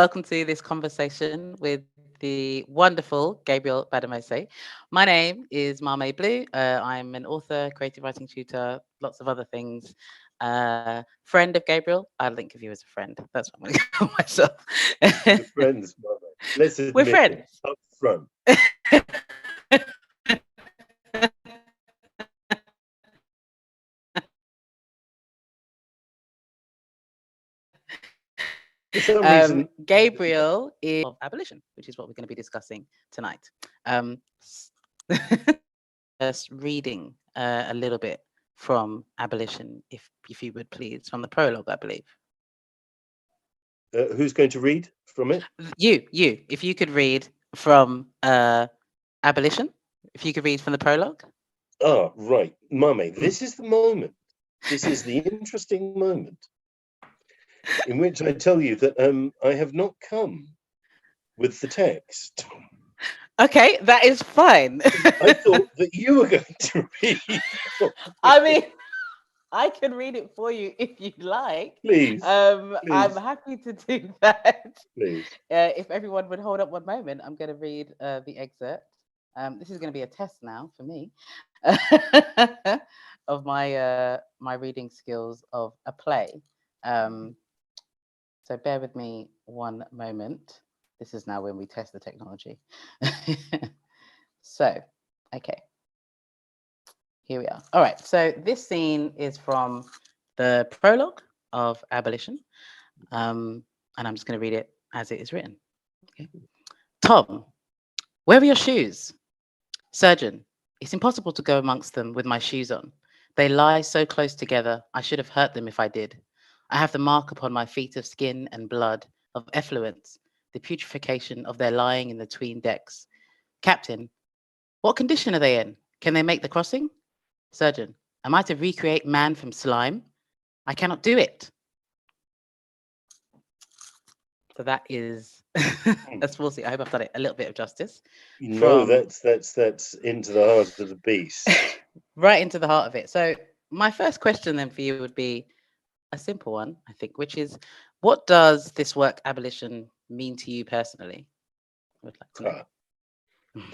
Welcome to this conversation with the wonderful Gabriel Gbadamosi. My name is Maame Blue. I'm an author, creative writing tutor, lots of other things. Friend of Gabriel. I'll think of you as a friend. That's what I'm going to call myself. We're friends, Maame. Let's We're admit it friends. up front. For some reason, Gabriel is of Abolition, which is what we're going to be discussing tonight. Just reading a little bit from Abolition, if you would please, from the prologue, I believe. who's going to read from it? You, if you could read from Abolition, if you could read from the prologue. Ah, right, Maame. This is the moment. This is the interesting moment in which I tell you that I have not come with the text. Okay, that is fine. I thought that you were going to read. I mean, I can read it for you if you'd like. Please, I'm please, happy to do that. please. If everyone would hold up one moment, I'm going to read the excerpt. This is going to be a test now for me of my reading skills of a play. So bear with me one moment. This is now when we test the technology. So, okay. Here we are. All right. So this scene is from the prologue of Abolition. And I'm just going to read it as it is written. Okay. Tom, where are your shoes? Surgeon, it's impossible to go amongst them with my shoes on. They lie so close together, I should have hurt them if I did. I have the mark upon my feet of skin and blood, of effluence, the putrefaction of their lying in the 'tween decks. Captain, what condition are they in? Can they make the crossing? Surgeon, am I to recreate man from slime? I cannot do it. So that is that's we'll see. I hope I've done it a little bit of justice. No, that's into the heart of the beast. Right into the heart of it. So my first question then for you would be a simple one, I think, which is, what does this work, Abolition, mean to you personally? I would like to know.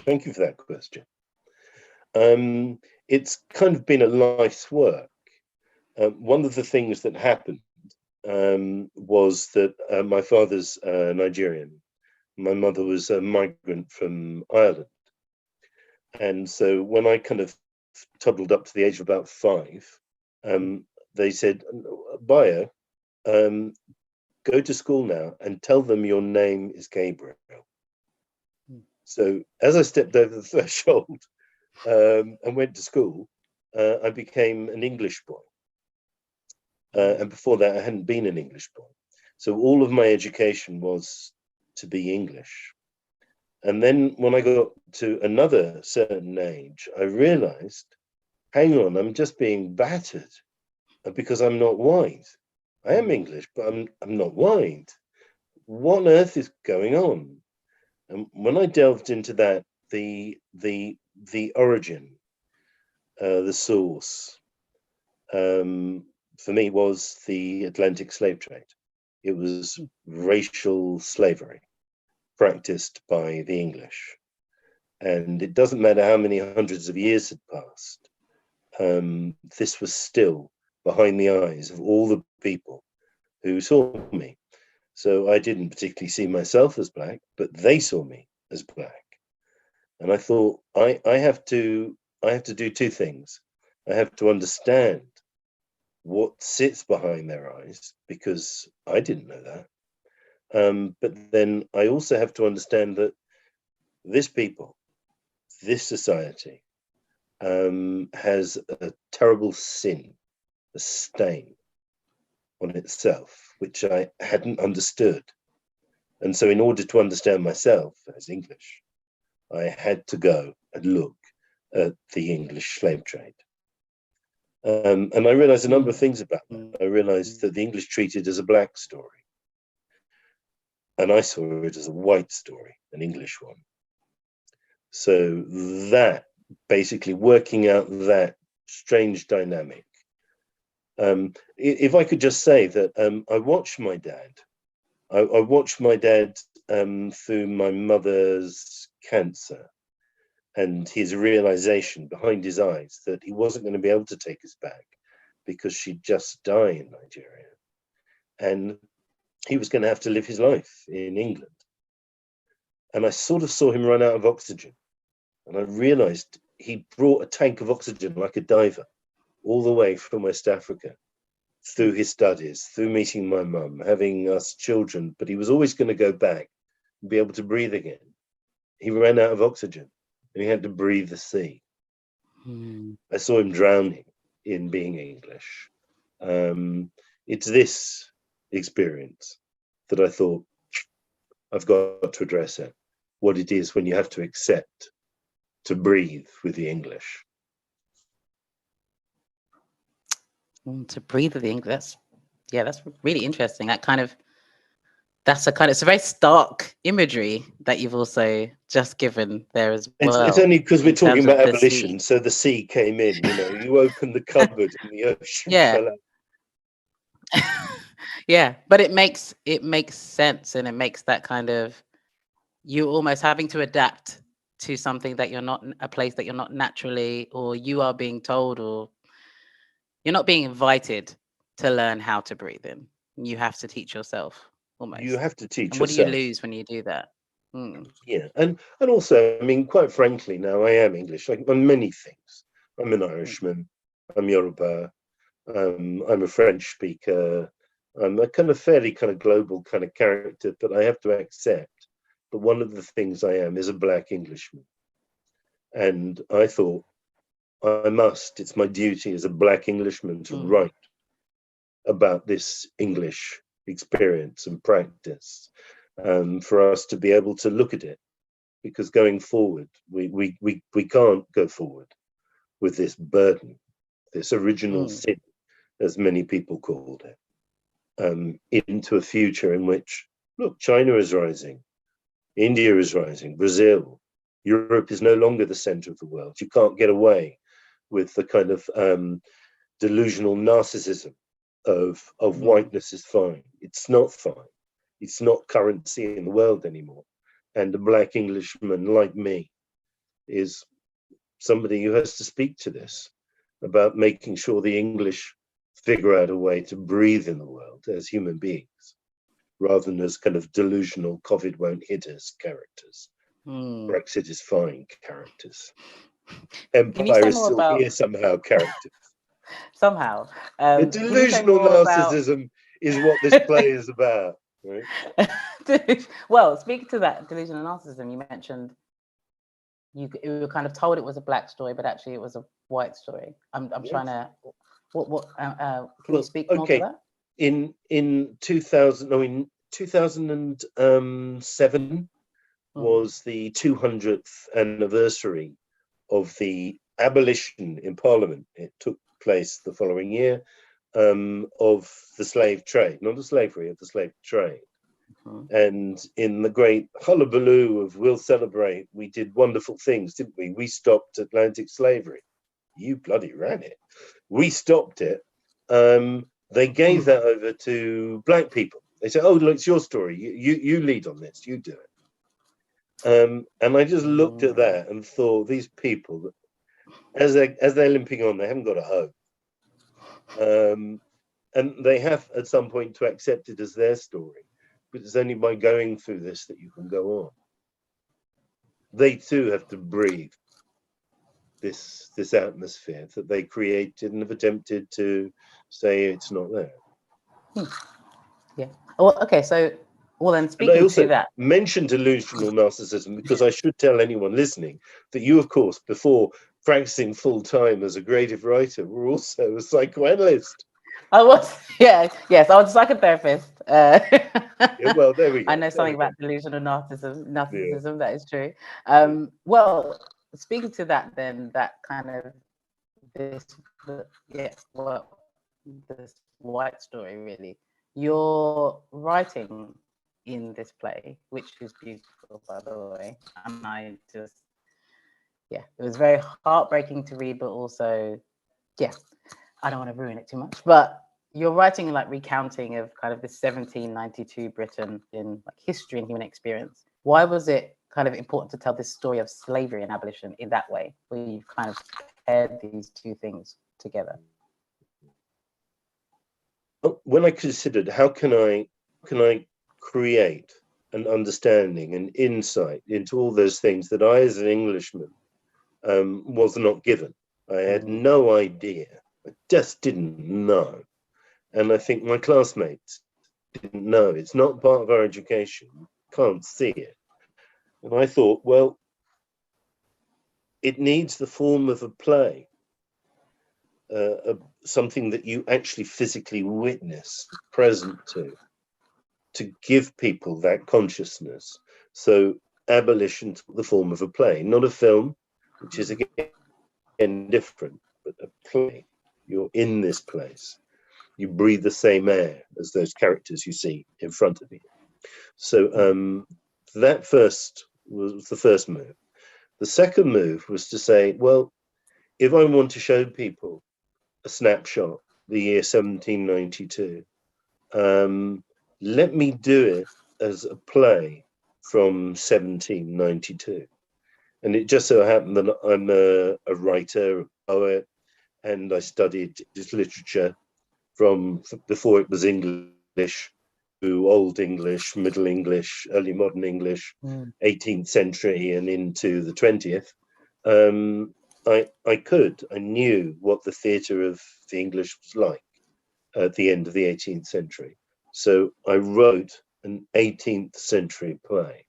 Thank you for that question. It's kind of been a life's work. One of the things that happened was that my father's Nigerian. My mother was a migrant from Ireland. And so when I kind of toddled up to the age of about 5, they said, Bayo, go to school now and tell them your name is Gabriel. So as I stepped over the threshold and went to school, I became an English boy. And before that, I hadn't been an English boy. So all of my education was to be English. And then when I got to another certain age, I realized, hang on, I'm just being battered because I'm not white. I am English, but I'm not white. What on earth is going on? And when I delved into that, the origin, the source, for me was the Atlantic slave trade. It was racial slavery practiced by the English. And it doesn't matter how many hundreds of years had passed, this was still behind the eyes of all the people who saw me. So I didn't particularly see myself as black, but they saw me as black. And I thought, I have to do two things. I have to understand what sits behind their eyes, because I didn't know that. But then I also have to understand that this people, this society, has a terrible sin, a stain on itself, which I hadn't understood. And so in order to understand myself as English, I had to go and look at the English slave trade. And I realized a number of things about that. I realized that the English treated it as a black story. And I saw it as a white story, an English one. So that, basically working out that strange dynamic. If I could just say that I watched my dad I watched my dad through my mother's cancer and his realization behind his eyes that he wasn't going to be able to take us back because she'd just died in Nigeria. And he was going to have to live his life in England. And I sort of saw him run out of oxygen. And I realized he brought a tank of oxygen like a diver all the way from West Africa through his studies, through meeting my mum, having us children, but he was always going to go back and be able to breathe again. He ran out of oxygen and he had to breathe the sea. I saw him drowning in being English. It's this experience that I thought I've got to address it, what it is when you have to accept to breathe with the English. To breathe with the English. That's really interesting. It's a very stark imagery that you've also just given there as well. It's only because we're talking about abolition, so the sea came in. You open the cupboard and the ocean fell out. Yeah, but it makes sense, and it makes that kind of, you almost having to adapt to something that you're not, a place that you're not naturally, or you are being told, or you're not being invited to learn how to breathe in. You have to teach yourself almost. You have to teach and what yourself. do you lose when you do that? Yeah, and also, I mean, quite frankly, now I am English, like on many things. I'm an Irishman, I'm Yoruba, I'm a French speaker, I'm a kind of fairly kind of global kind of character, but I have to accept that one of the things I am is a Black Englishman. And I thought it's my duty as a Black Englishman to write about this English experience and practice, for us to be able to look at it, because going forward, we can't go forward with this burden, this original sin, as many people called it, into a future in which, look, China is rising, India is rising, Brazil, Europe is no longer the center of the world. You can't get away with the kind of delusional narcissism of whiteness is fine. It's not fine. It's not currency in the world anymore. And a Black Englishman like me is somebody who has to speak to this about making sure the English figure out a way to breathe in the world as human beings, rather than as kind of delusional COVID won't hit us characters. Brexit is fine characters. Empire is still here somehow characters. Somehow. The delusional narcissism is what this play is about. Right? Well, speak to that delusional narcissism. You mentioned you were kind of told it was a Black story, but actually it was a white story. I'm trying to. Can you speak more to that? In 2007 was the 200th anniversary of the abolition in Parliament. It took place the following year, of the slave trade, not the slavery, of the slave trade. And in the great hullabaloo of we'll celebrate, we did wonderful things, didn't we? We stopped Atlantic slavery. You bloody ran it. We stopped it. They gave that over to Black people. They said, oh, look, it's your story. You lead on this. You do it. And I just looked at that and thought, these people, as they're limping on, they haven't got a home. And they have at some point to accept it as their story. But it's only by going through this that you can go on. They too have to breathe this atmosphere that they created and have attempted to say it's not there. Yeah. Well, okay. So, then speaking and I also to that, mentioned delusional narcissism because I should tell anyone listening that you, of course, before practicing full time as a creative writer, were also a psychoanalyst. I was, yes, I was a psychotherapist. Yeah, well, there we go. I know something about delusional narcissism. Yeah. That is true. Well, speaking to that, then that kind of this white story, really. You're writing in this play, which is beautiful, by the way, and I just, it was very heartbreaking to read, but also, I don't want to ruin it too much, but you're writing like recounting of kind of the 1792 Britain in like history and human experience. Why was it kind of important to tell this story of slavery and abolition in that way, where you've kind of paired these two things together? When I considered how can I create an understanding and insight into all those things that I, as an Englishman, was not given. I had no idea. I just didn't know. And I think my classmates didn't know. It's not part of our education. You can't see it. And I thought, well, it needs the form of a play, something that you actually physically witness, present to give people that consciousness. So abolition took the form of a play, not a film, which is again different, but a play. You're in this place. You breathe the same air as those characters you see in front of you. So that first was the first move. The second move was to say, well, if I want to show people a snapshot, the year 1792, let me do it as a play from 1792. And it just so happened that I'm a writer, a poet, and I studied this literature from before it was English to Old English, Middle English, early modern English, 18th century and into the 20th. I knew what the theatre of the English was like at the end of the 18th century. So I wrote an 18th century play.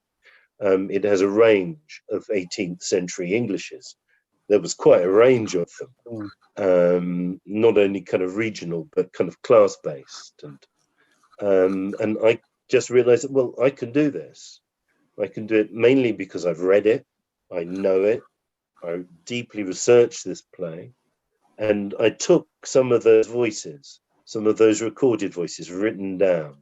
It has a range of 18th century Englishes. There was quite a range of them, not only kind of regional, but kind of class-based. And I just realized that, well, I can do this. I can do it mainly because I've read it, I know it, I deeply researched this play, and I took some of those voices, some of those recorded voices written down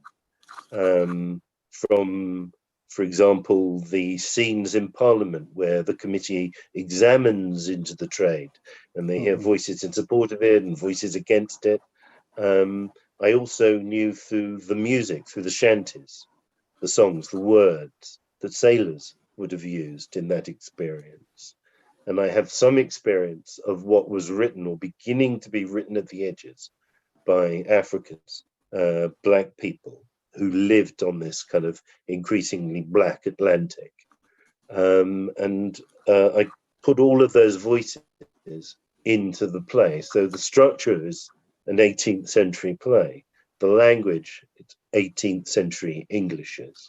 from, for example, the scenes in Parliament where the committee examines into the trade and they hear voices in support of it and voices against it. I also knew through the music, through the shanties, the songs, the words that sailors would have used in that experience. And I have some experience of what was written or beginning to be written at the edges by Africans, Black people who lived on this kind of increasingly Black Atlantic. And I put all of those voices into the play. So the structure is an 18th century play. The language, it's 18th century Englishes.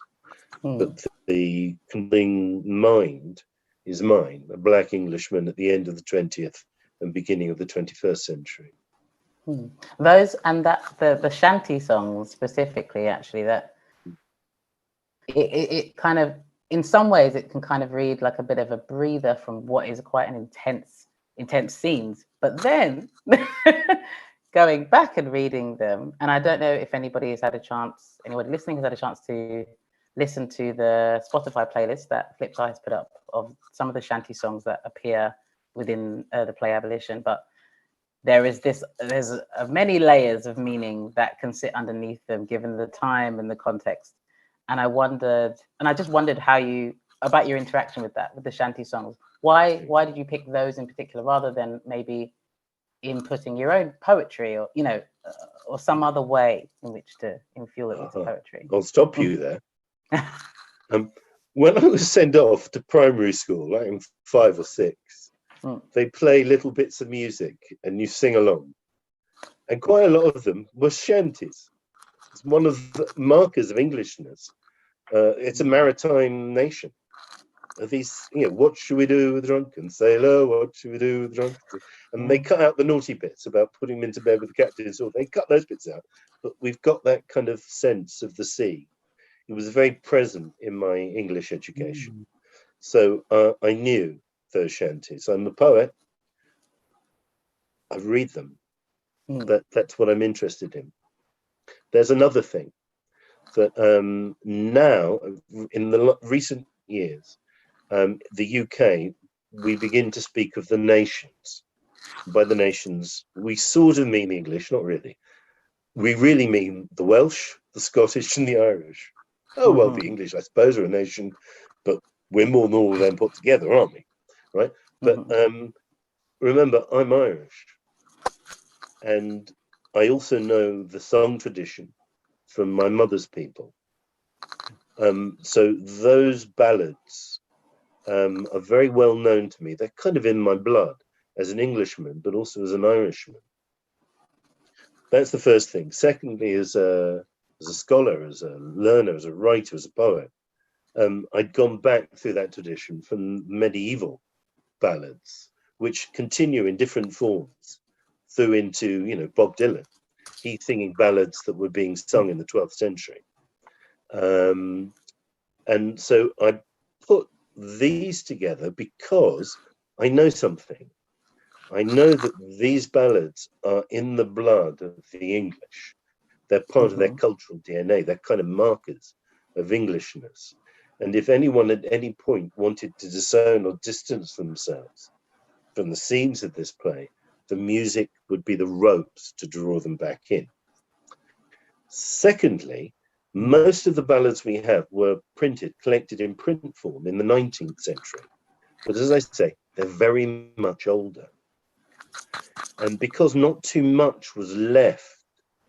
But the mind is mine, a Black Englishman at the end of the 20th and beginning of the 21st century. Those and that the shanty songs specifically, actually, that it kind of, in some ways, it can kind of read like a bit of a breather from what is quite an intense scenes. But then going back and reading them, and I don't know if anybody listening has had a chance to listen to the Spotify playlist that Flipside has put up of some of the shanty songs that appear within the play Abolition, but there's many layers of meaning that can sit underneath them, given the time and the context. And I just wondered about your interaction with the shanty songs. Why did you pick those in particular, rather than maybe inputting your own poetry, or or some other way in which to infuse it with poetry? I'll stop you there. When I was sent off to primary school, like in 5 or 6, they play little bits of music and you sing along. And quite a lot of them were shanties. It's one of the markers of Englishness. It's a maritime nation. These, what should we do with the drunken sailor? What should we do with the drunken? And they cut out the naughty bits about putting him into bed with the captain. So they cut those bits out. But we've got that kind of sense of the sea. It was very present in my English education. So I knew those shanties. I'm a poet. I read them. That's what I'm interested in. There's another thing that now, in the recent years, the UK, we begin to speak of the nations. By the nations, we sort of mean English, not really. we really mean the Welsh, the Scottish, and the Irish. Oh, well, the English, I suppose, are a nation, but we're more than all of them put together, aren't we? Right? But remember, I'm Irish. And I also know the song tradition from my mother's people. So those ballads are very well known to me. They're kind of in my blood as an Englishman, but also as an Irishman. That's the first thing. Secondly, as a scholar, as a learner, as a writer, as a poet, I'd gone back through that tradition from medieval ballads, which continue in different forms through into, you know, Bob Dylan. He's singing ballads that were being sung in the 12th century. And so I put these together because I know something. I know that these ballads are in the blood of the English. They're part of their cultural DNA. They're kind of markers of Englishness. And if anyone at any point wanted to disown or distance themselves from the scenes of this play, the music would be the ropes to draw them back in. Secondly, most of the ballads we have were collected in print form in the 19th century. But as I say, they're very much older. And because not too much was left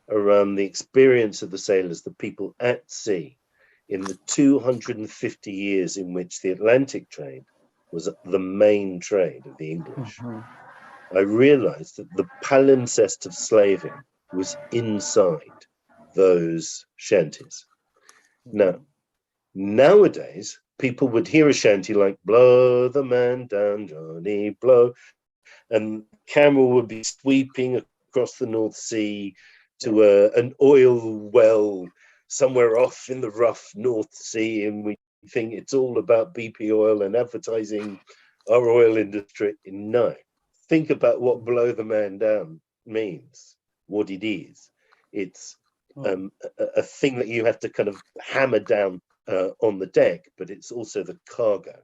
around the experience of the sailors, the people at sea, in the 250 years in which the Atlantic trade was the main trade of the English, I realized that the palimpsest of slaving was inside those shanties. Now, nowadays, people would hear a shanty like "Blow the man down, Johnny, blow," and the camera would be sweeping across the North Sea to an oil well somewhere off in the rough North Sea, and we think it's all about BP oil and advertising our oil industry. No, think about what "blow the man down" means, what it is. It's a thing that you have to kind of hammer down on the deck, but it's also the cargo,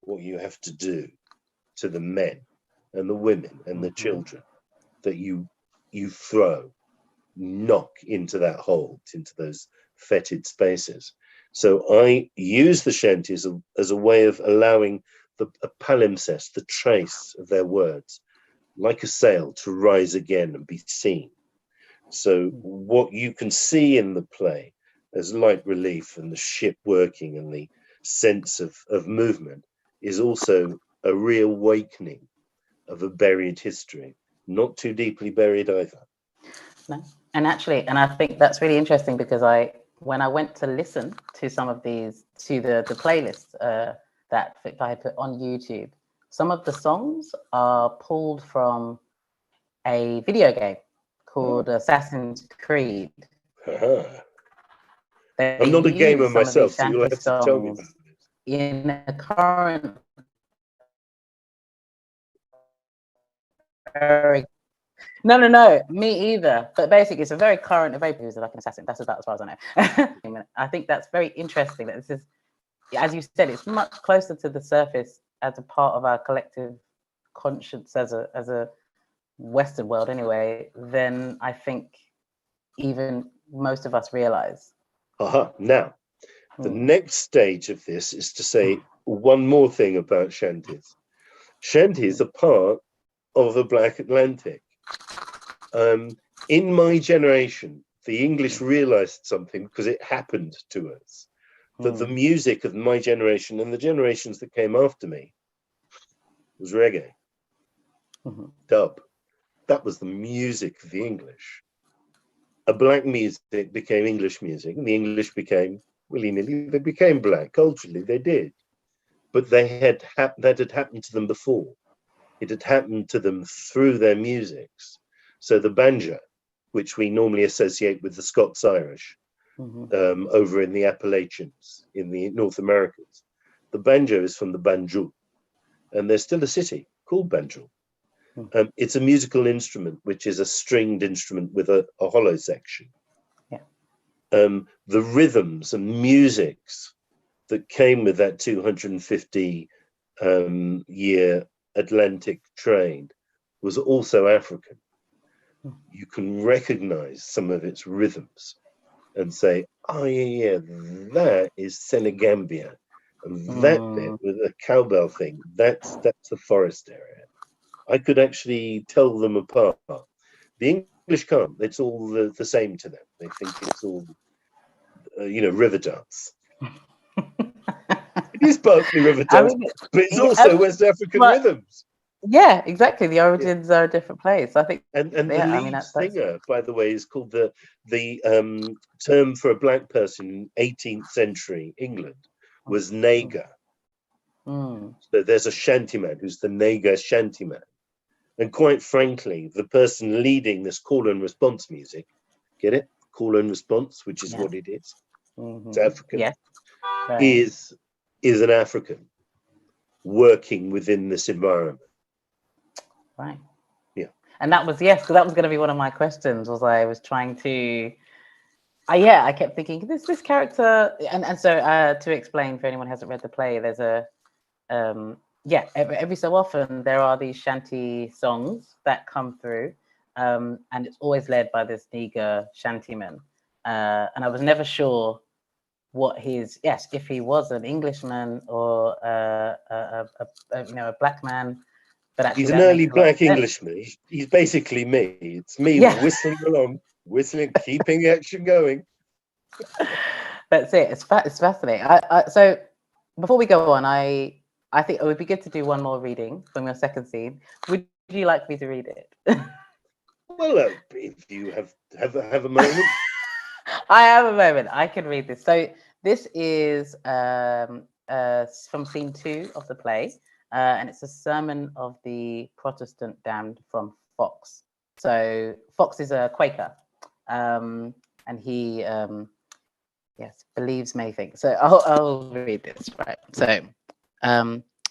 what you have to do to the men and the women and the children that you knock into that hold, into those fetid spaces. So I use the shanties as a way of allowing a palimpsest, the trace of their words, like a sail, to rise again and be seen. So what you can see in the play as light relief and the ship working and the sense of movement is also a reawakening of a buried history, not too deeply buried either. No. And actually, and I think that's really interesting because when I went to listen to some of these, to the playlist that I put on YouTube, some of the songs are pulled from a video game called Assassin's Creed. I'm not a gamer myself, so you'll have to tell me about it. In a current No, me either. But basically, it's a very current, like an assassin. That's about as far as I know. I think that's very interesting that this is, as you said, it's much closer to the surface as a part of our collective conscience as a Western world anyway, than I think even most of us realize. Now, the next stage of this is to say one more thing about shanties. Shanties are part of the Black Atlantic. In my generation, the English realized something because it happened to us, that the music of my generation and the generations that came after me was reggae, dub. That was the music of the English. A black music became English music, and the English became, willy-nilly, they became black. Culturally, they did. But that had happened to them before. It had happened to them through their musics. So the banjo, which we normally associate with the Scots-Irish, over in the Appalachians, in the North Americas, the banjo is from the Banjul, and there's still a city called Banjul. It's a musical instrument, which is a stringed instrument with a hollow section. The rhythms and musics that came with that 250 year Atlantic trade was also African. you can recognize some of its rhythms and say, oh, yeah, that is Senegambia. And that bit with the cowbell thing, that's the forest area. I could actually tell them apart. The English can't. It's all the same to them. They think it's all, river dance. It is partly river I dance, mean, but it's also West African rhythms. Yeah, exactly. The origins are a different place. I think, And the yeah, I mean, lead that's singer, by the way, is called the term for a black person in 18th century England was nagger. So there's a shantyman who's the nagger shantyman. And quite frankly, the person leading this call and response music, get it? Call and response, which is what it is. It's African. Yeah. Right. Is an African working within this environment. Right. Yeah. And that was, because that was going to be one of my questions, was I was trying to, I kept thinking, this character, and so to explain for anyone who hasn't read the play, there's a, every so often there are these shanty songs that come through, and it's always led by this nigger shantyman. And I was never sure what if he was an Englishman or a black man. But actually, he's an early black Englishman. He's basically me. It's me whistling along, keeping the action going. That's it. It's fascinating. So before we go on, I think it would be good to do one more reading from your second scene. Would you like me to read it? Well, if you have a moment. I have a moment. I can read this. So this is from scene 2 of the play, and it's a sermon of the Protestant damned from Fox. So Fox is a Quaker, and he believes many things. So I'll read this, right? So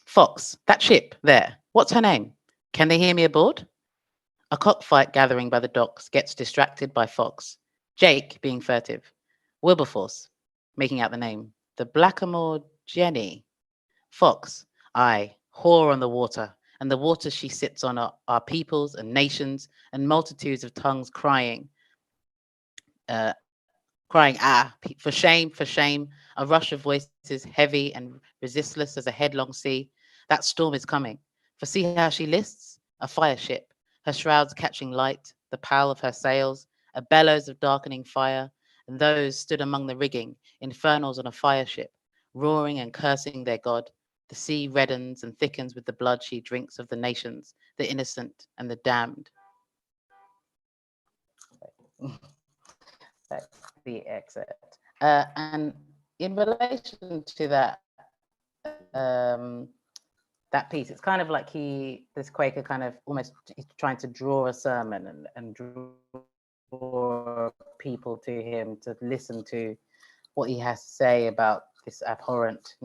Fox, that ship there, what's her name? Can they hear me aboard? A cockfight gathering by the docks gets distracted by Fox. Jake being furtive. Wilberforce, making out the name. The blackamoor Jenny. Fox, aye, whore on the water, and the waters she sits on are peoples and nations and multitudes of tongues crying, for shame, for shame, a rush of voices heavy and resistless as a headlong sea. That storm is coming. For see how she lists? A fire ship, her shrouds catching light, the pall of her sails, a bellows of darkening fire, and those stood among the rigging, infernals on a fire ship, roaring and cursing their God. The sea reddens and thickens with the blood she drinks of the nations, the innocent and the damned. That's the exit. And in relation to that, that piece, it's kind of like this Quaker kind of almost trying to draw a sermon and draw people to him to listen to what he has to say about this abhorrent,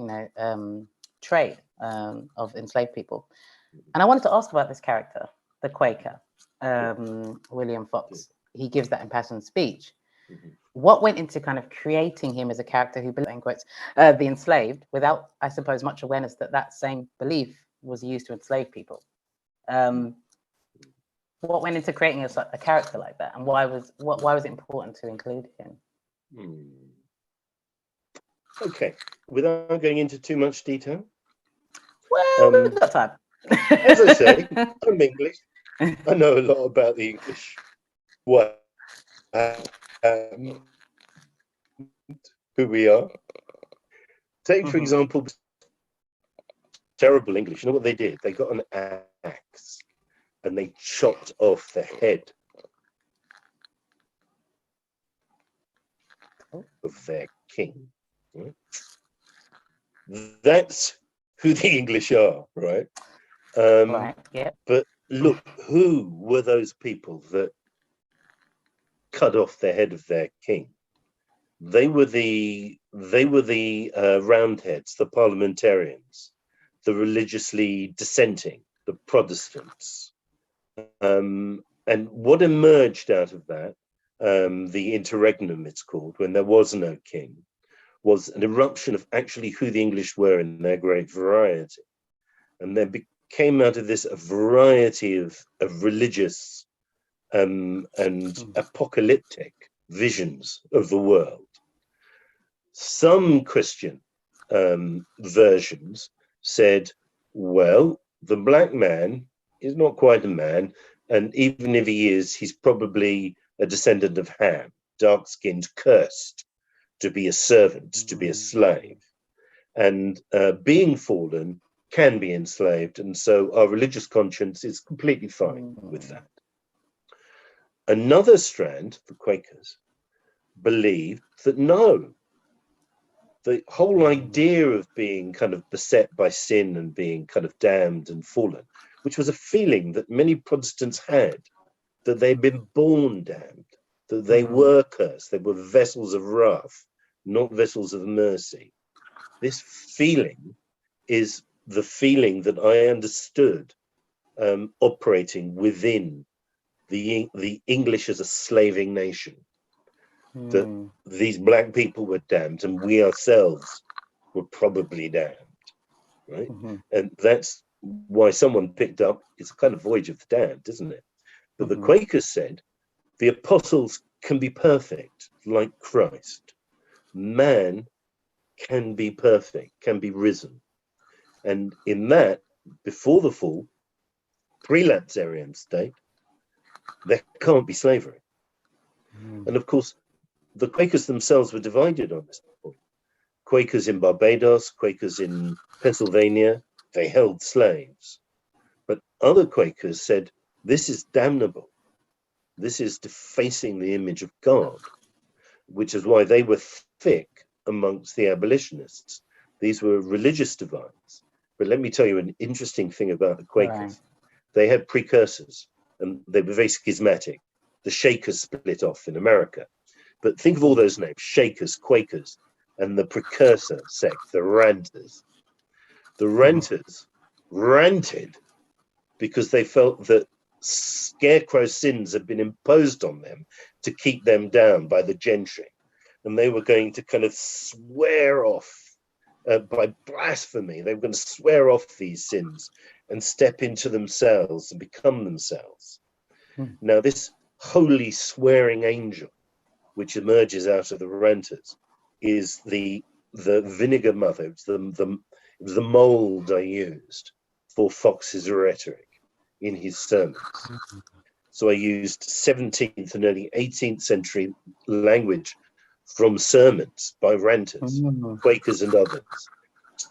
trade of enslaved people. And I wanted to ask about this character, the Quaker, William Fox. He gives that impassioned speech. What went into kind of creating him as a character who believes, in quotes, the enslaved, without, I suppose, much awareness that same belief was used to enslave people? What went into creating a character like that, and why was it important to include him? Okay, without going into too much detail. Well, we've got time. As I say, I'm English. I know a lot about the English. Who we are. Take, for example, terrible English. You know what they did? They got an axe and they chopped off the head of their king. That's who the English are, right? Right. Yeah. But look, who were those people that cut off the head of their king? They were the Roundheads, the parliamentarians, the religiously dissenting, the Protestants. And what emerged out of that, the interregnum it's called, when there was no king, was an eruption of actually who the English were in their great variety. And there came out of this a variety of religious and apocalyptic visions of the world. Some Christian versions said, well, the black man is not quite a man, and even if he is, he's probably a descendant of Ham, dark-skinned, cursed to be a servant, to be a slave. And being fallen can be enslaved, and so our religious conscience is completely fine with that. Another strand, the Quakers, believed that no, the whole idea of being kind of beset by sin and being kind of damned and fallen, which was a feeling that many Protestants had, that they'd been born damned, that they were cursed, they were vessels of wrath, not vessels of mercy. This feeling is the feeling that I understood operating within the English as a slaving nation. That these black people were damned and we ourselves were probably damned, right? And that's why someone picked up, it's a kind of voyage of the damned, isn't it? But the Quakers said, the apostles can be perfect like Christ. Man can be perfect, can be risen. And in that, before the fall, pre-Lapsarian state, there can't be slavery. And of course, the Quakers themselves were divided on this point. Quakers in Barbados, Quakers in Pennsylvania, they held slaves. But other Quakers said, this is damnable. This is defacing the image of God, which is why they were thick amongst the abolitionists. These were religious divines. But let me tell you an interesting thing about the Quakers. Right. They had precursors, and they were very schismatic. The Shakers split off in America. But think of all those names, Shakers, Quakers, and the precursor sect, the Ranters. The Ranters ranted because they felt that scarecrow sins had been imposed on them to keep them down by the gentry. And they were going to kind of swear off by blasphemy. They were going to swear off these sins and step into themselves and become themselves. Now, this holy swearing angel, which emerges out of the Ranters, is the vinegar mother. It was the mold I used for Fox's rhetoric in his sermons. So I used 17th and early 18th century language from sermons by Ranters, Quakers and others,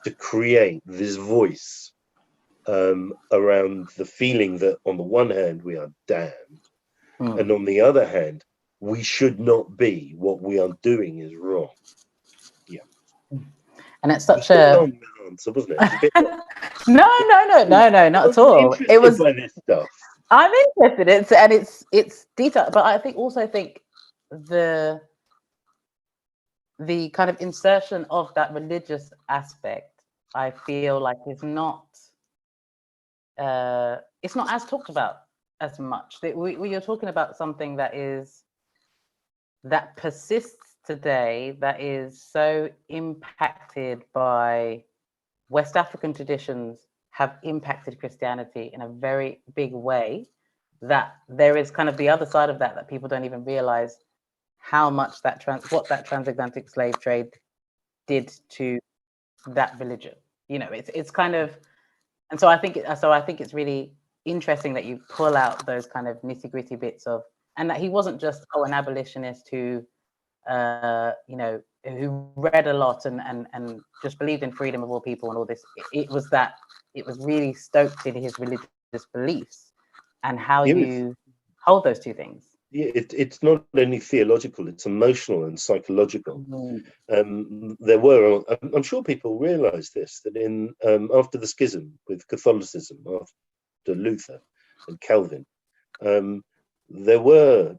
to create this voice around the feeling that on the one hand we are damned, and on the other hand, we should not be. What we are doing is wrong. Yeah. And it's such a long answer, wasn't it? No, not at all. It was by this stuff. I'm interested. It's detailed, but I think the kind of insertion of that religious aspect, I feel like is not it's not as talked about as much. You're talking about something that persists today, that is so impacted by West African traditions, have impacted Christianity in a very big way, that there is kind of the other side of that people don't even realize how much what that transatlantic slave trade did to that religion. You know, it's kind of, and so I think it's really interesting that you pull out those kind of nitty-gritty bits of, and that he wasn't just an abolitionist who who read a lot and just believed in freedom of all people and all this. It was really stoked in his religious beliefs and how you hold those two things. Yeah, it's not only theological, it's emotional and psychological. There were, I'm sure people realize this, that in after the schism with Catholicism, after Luther and Calvin, there were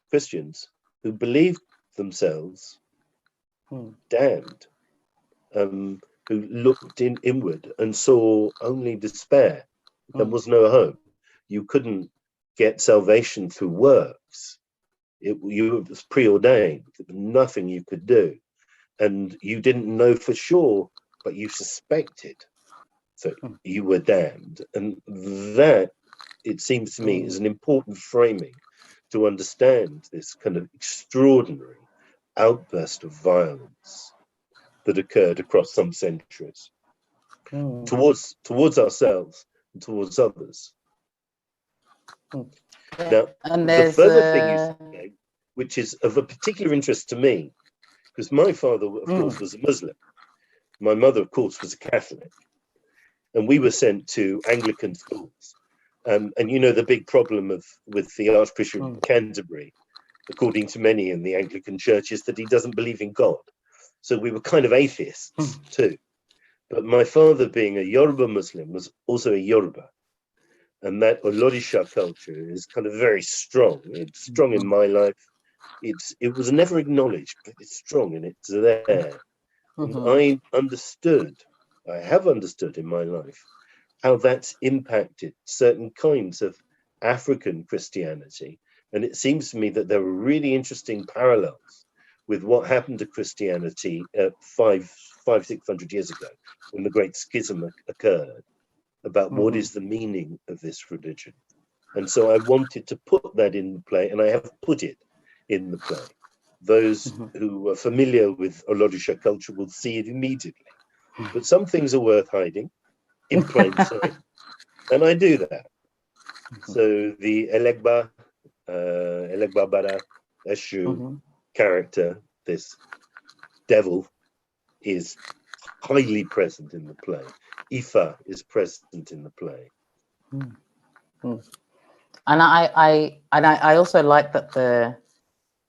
Christians who believed themselves damned, who looked inward and saw only despair. There was no hope. You couldn't get salvation through works. It was preordained. There was nothing you could do, and you didn't know for sure, but you suspected. So you were damned, and that, it seems to me, is an important framing to understand this kind of extraordinary outburst of violence that occurred across some centuries towards ourselves and towards others. Now, And the further thing you say, which is of a particular interest to me, because my father, of course, was a Muslim. My mother, of course, was a Catholic. And we were sent to Anglican schools. And you know, the big problem with the Archbishop of Canterbury, according to many in the Anglican Church, is that he doesn't believe in God. So we were kind of atheists too. But my father, being a Yoruba Muslim, was also a Yoruba. And that Olorisha culture is kind of very strong. It's strong in my life. It was never acknowledged, but it's strong and it's there. And I have understood in my life how that's impacted certain kinds of African Christianity. And it seems to me that there are really interesting parallels with what happened to Christianity 600 years ago, when the Great Schism occurred, about what is the meaning of this religion. And so I wanted to put that in the play, and I have put it in the play. Those who are familiar with Olorisha culture will see it immediately. But some things are worth hiding in plain sight, and I do that. So the Elegbabara Eshu character, this devil, is highly present in the play. Ifa is present in the play. And I also like that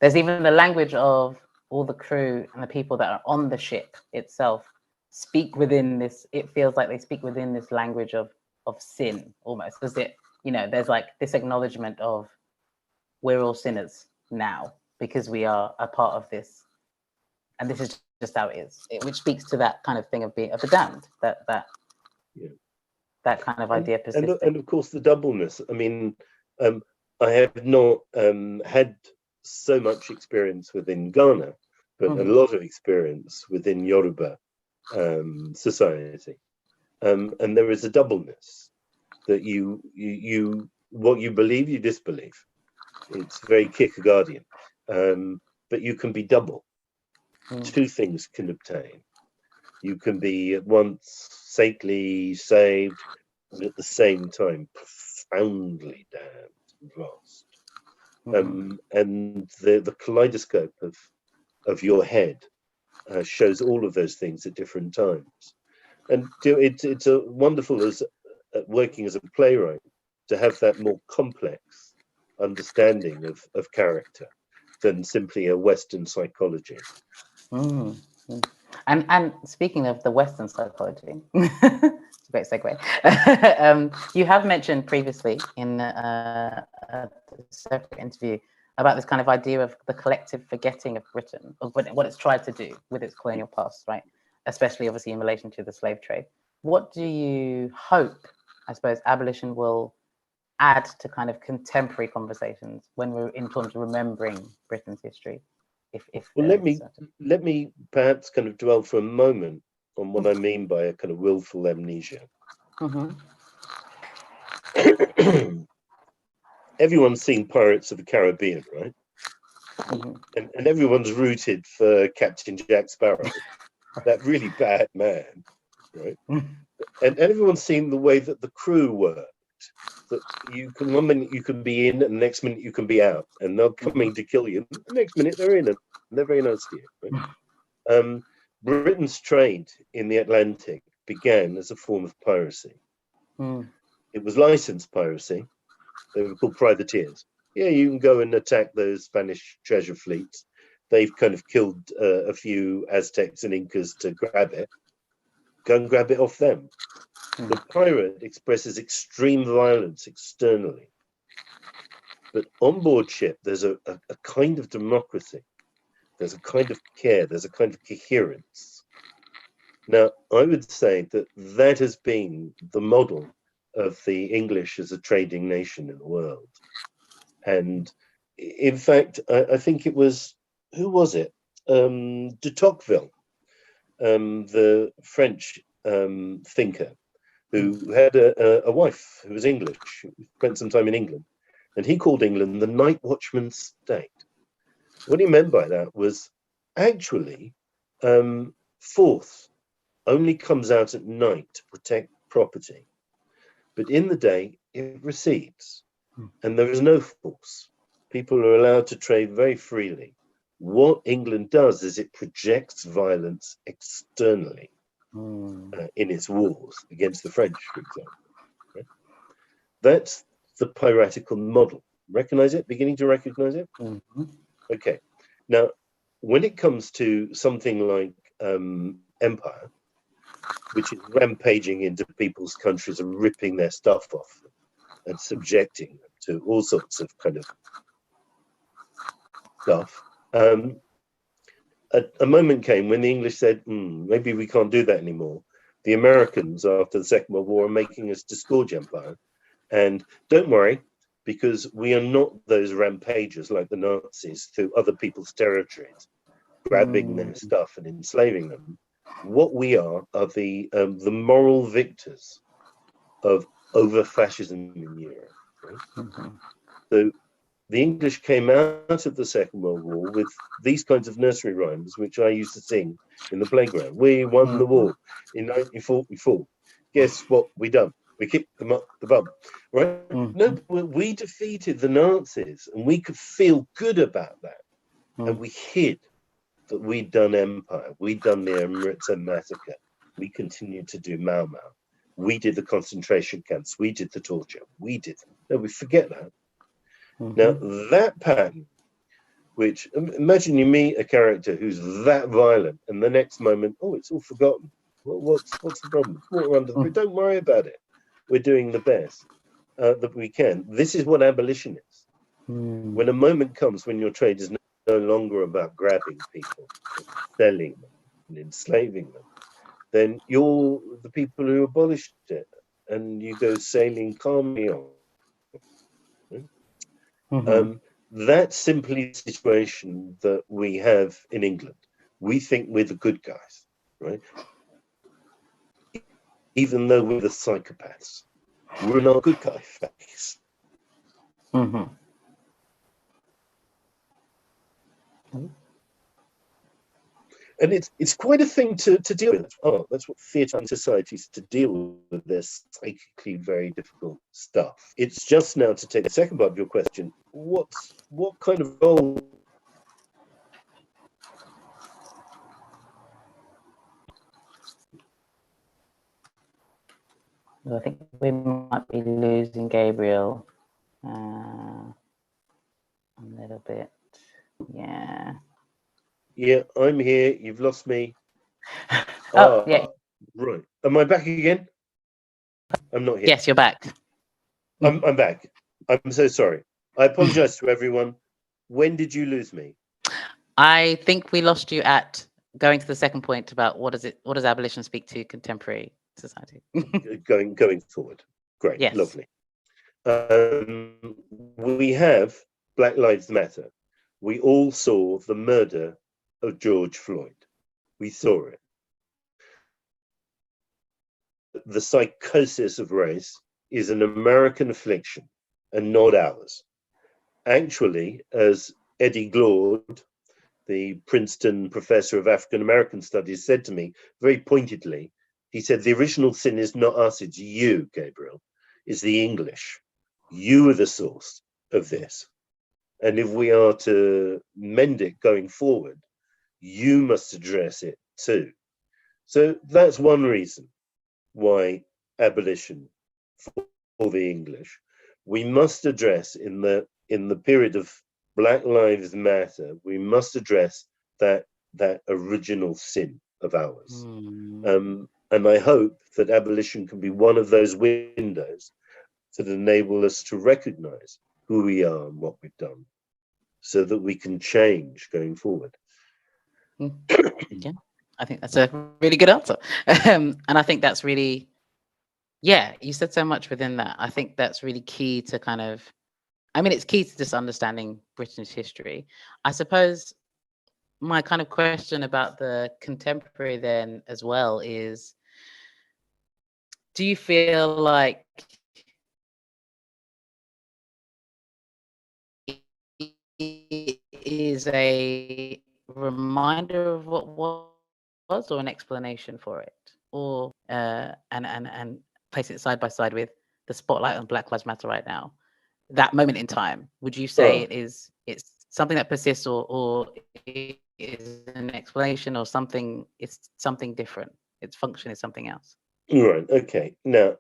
there's even the language of all the crew and the people that are on the ship itself speak within this. It feels like they speak within this language of sin, almost, as it, you know, there's like this acknowledgement of we're all sinners now because we are a part of this, and this is just how it is, which speaks to that kind of thing of being of the damned, that kind of idea persisting. And of course the doubleness. I mean, I have not had so much experience within Ghana, but a lot of experience within Yoruba society, and there is a doubleness that you what you believe, you disbelieve. It's very Kierkegaardian, but you can be double. Two things can obtain. You can be at once saintly, saved, and at the same time profoundly damned and lost. And the kaleidoscope of your head shows all of those things at different times. And it's a wonderful as working as a playwright to have that more complex understanding of character than simply a Western psychology. And speaking of the Western psychology, it's a great segue. You have mentioned previously in a separate interview about this kind of idea of the collective forgetting of Britain, of what it's tried to do with its colonial past, right? Especially obviously in relation to the slave trade. What do you hope, I suppose, abolition will add to kind of contemporary conversations when we're in terms of remembering Britain's history? Well, let me perhaps kind of dwell for a moment on what I mean by a kind of willful amnesia. Everyone's seen Pirates of the Caribbean, right? And everyone's rooted for Captain Jack Sparrow, that really bad man, right? And everyone's seen the way that the crew worked. That you can, one minute you can be in, and the next minute you can be out, and they're coming to kill you. The next minute they're in, and they're very nice to you. Right? Britain's trade in the Atlantic began as a form of piracy. It was licensed piracy. They were called privateers. Yeah, you can go and attack those Spanish treasure fleets. They've kind of killed a few Aztecs and Incas to grab it. Go and grab it off them. The pirate expresses extreme violence externally. But on board ship, there's a kind of democracy. There's a kind of care. There's a kind of coherence. Now, I would say that has been the model of the English as a trading nation in the world. And in fact, I think it was, who was it? De Tocqueville, the French thinker, who had a wife who was English, who spent some time in England. And he called England the night watchman state. What he meant by that was actually force only comes out at night to protect property, but in the day it recedes, and there is no force. People are allowed to trade very freely. What England does is it projects violence externally in its wars against the French, for example. Right? That's the piratical model. Recognize it? Beginning to recognize it? Okay. Now, when it comes to something like empire, which is rampaging into people's countries and ripping their stuff off them and subjecting them to all sorts of kind of stuff, a moment came when the English said, maybe we can't do that anymore. The Americans, after the Second World War, are making us disgorge empire. And don't worry, because we are not those rampagers like the Nazis through other people's territories, grabbing their stuff and enslaving them. What we are the moral victors of over fascism in Europe. Right? So the English came out of the Second World War with these kinds of nursery rhymes, which I used to sing in the playground. We won the war in 1944. Guess what we done? We kicked them up the bum, right? No, we defeated the Nazis, and we could feel good about that. And we hid that we'd done empire. We'd done the Amritsar massacre. We continued to do Mau Mau. We did the concentration camps. We did the torture. We did. No, we forget that. Now, that pattern, which, imagine you meet a character who's that violent, and the next moment, oh, it's all forgotten. Well, what's the problem? It's water under the bridge. Don't worry about it. We're doing the best that we can. This is what abolition is. When a moment comes when your trade is no longer about grabbing people, selling them, and enslaving them, then you're the people who abolished it, and you go sailing calmly on. That's simply the situation that we have in England. We think we're the good guys, right? Even though we're the psychopaths, we're in our good guy phase. And it's quite a thing to deal with. Oh, that's what theatre and societies to deal with this psychically very difficult stuff. It's just now to take the second part of your question. What kind of role? I think we might be losing Gabriel a little bit. Yeah. Yeah, I'm here. You've lost me. Yeah. Right. Am I back again? I'm not here. Yes, you're back. I'm back. I'm so sorry. I apologize to everyone. When did you lose me? I think we lost you at going to the second point about what does abolition speak to contemporary society? going forward. Great. Yes. Lovely. We have Black Lives Matter. We all saw the murder of George Floyd. We saw it. The psychosis of race is an American affliction and not ours. Actually, as Eddie Glaude, the Princeton professor of African American studies, said to me very pointedly, he said, the original sin is not us, it's you, Gabriel. It's the English. You are the source of this. And if we are to mend it going forward, you must address it too. So that's one reason why abolition for the English. We must address in the period of Black Lives Matter, we must address that original sin of ours. And I hope that abolition can be one of those windows that enable us to recognize who we are and what we've done, so that we can change going forward. Yeah, I think that's a really good answer. And I think that's really, yeah, you said so much within that. I think that's really key to kind of, I mean, it's key to just understanding British history. I suppose my kind of question about the contemporary then as well is, do you feel like it is a reminder of what was, or an explanation for it, or and place it side by side with the spotlight on Black Lives Matter right now. That moment in time, would you say it's something that persists, or it is an explanation, or something? It's something different. Its function is something else. Right. Okay. Now,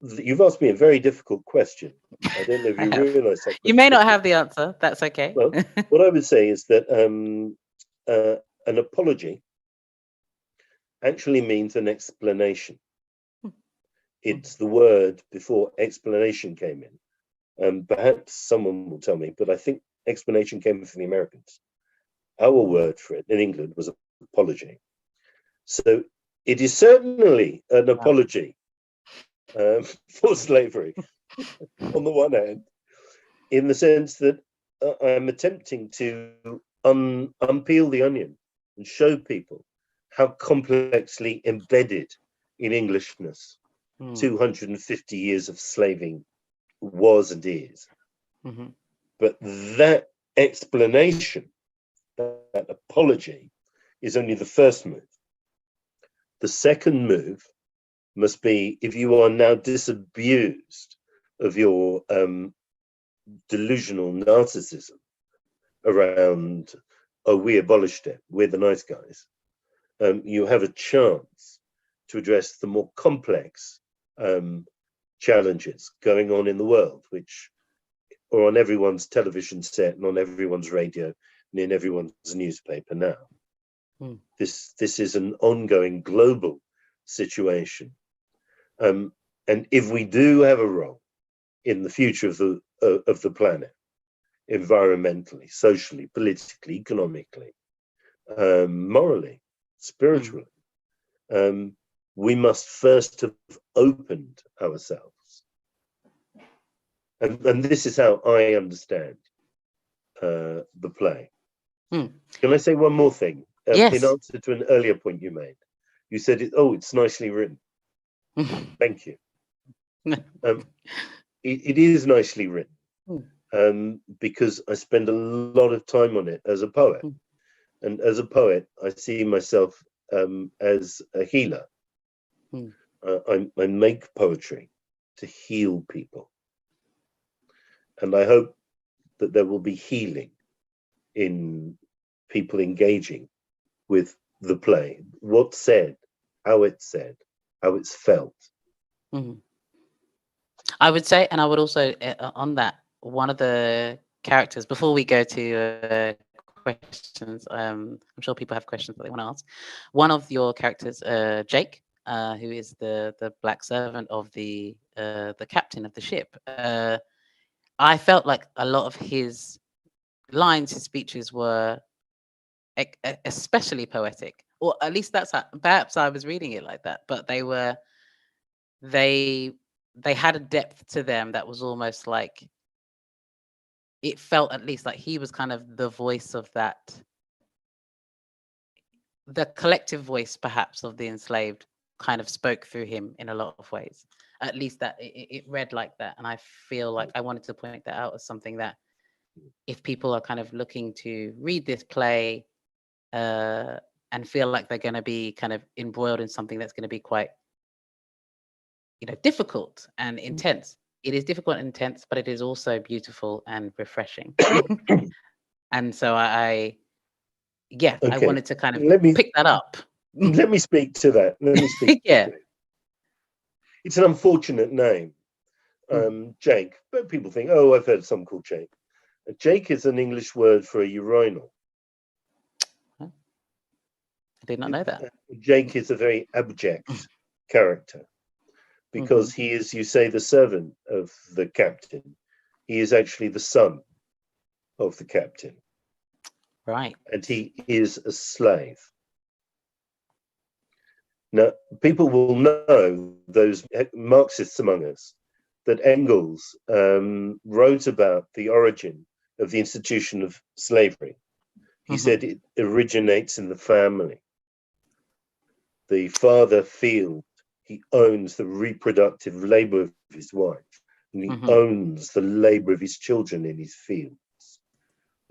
you've asked me a very difficult question. I don't know if you realise that. You may not have the answer. That's okay. Well, what I would say is that an apology actually means an explanation. It's the word before explanation came in. Perhaps someone will tell me, but I think explanation came from the Americans. Our word for it in England was apology. So it is certainly an apology for slavery on the one hand, in the sense that I'm attempting to unpeel the onion and show people how complexly embedded in Englishness 250 years of slaving was and is. Mm-hmm. But that explanation, that apology, is only the first move. The second move must be, if you are now disabused of your delusional narcissism around, oh, we abolished it, we're the nice guys, you have a chance to address the more complex challenges going on in the world, which are on everyone's television set and on everyone's radio and in everyone's newspaper now. This is an ongoing global situation. And if we do have a role in the future of the planet, environmentally, socially, politically, economically, morally, spiritually, we must first have opened ourselves. And this is how I understand the play. Can I say one more thing? Yes. In answer to an earlier point you made, you said, it's nicely written. Thank you. It is nicely written, because I spend a lot of time on it as a poet. And as a poet, I see myself as a healer. I make poetry to heal people. And I hope that there will be healing in people engaging with the play, what's said, how it's felt. I would say, and I would also, on that, one of the characters, before we go to questions, I'm sure people have questions that they want to ask. One of your characters, Jake, who is the black servant of the captain of the ship, I felt like a lot of his lines, his speeches were especially poetic, or at least that's how, perhaps I was reading it like that, but they had a depth to them that was almost like, it felt at least like he was kind of the voice of that, the collective voice perhaps of the enslaved kind of spoke through him in a lot of ways. At least that it read like that. And I feel like I wanted to point that out as something that, if people are kind of looking to read this play and feel like they're going to be kind of embroiled in something that's going to be quite, difficult and intense. It is difficult and intense, but it is also beautiful and refreshing. And so I wanted to kind of pick that up. Let me speak to that. Yeah. It's an unfortunate name, Jake, but people think, oh, I've heard someone called Jake. Jake is an English word for a urinal. I did not know that. Jake is a very abject character, because he is, you say, the servant of the captain. He is actually the son of the captain. Right. And he is a slave. Now, people will know, those Marxists among us, that Engels wrote about the origin of the institution of slavery. He said it originates in the family. The father feels he owns the reproductive labor of his wife, and he owns the labor of his children in his fields.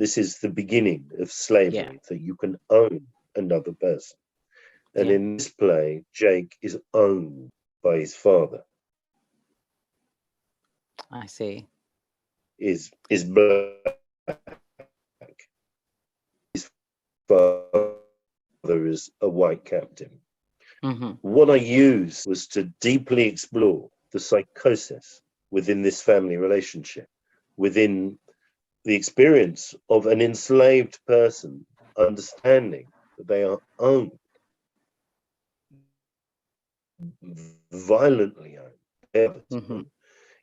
This is the beginning of slavery, that you can own another person. And in this play, Jake is owned by his father. I see. Is black. His father is a white captain. What I used was to deeply explore the psychosis within this family relationship, within the experience of an enslaved person understanding that they are owned, violently owned.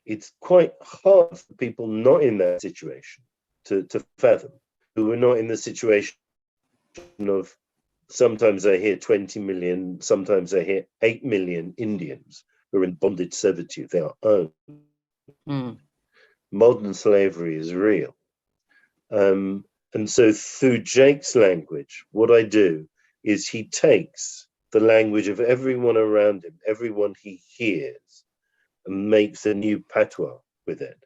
It's quite hard for people not in that situation to fathom, who are not in the situation of, sometimes I hear 20 million, sometimes I hear 8 million Indians who are in bondage servitude. They are owned. Modern slavery is real. And so through Jake's language, what I do is he takes the language of everyone around him, everyone he hears, and makes a new patois with it.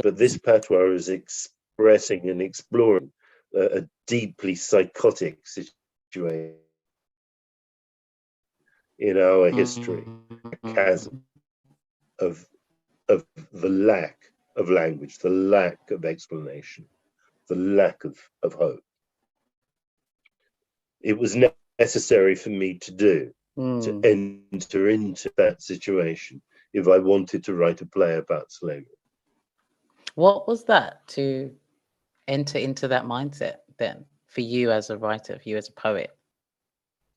But this patois is expressing and exploring a deeply psychotic situation in our history, a chasm of the lack of language, the lack of explanation, the lack of hope. It was necessary for me to do, to enter into that situation if I wanted to write a play about slavery. What was that to enter into that mindset then, for you as a writer, for you as a poet?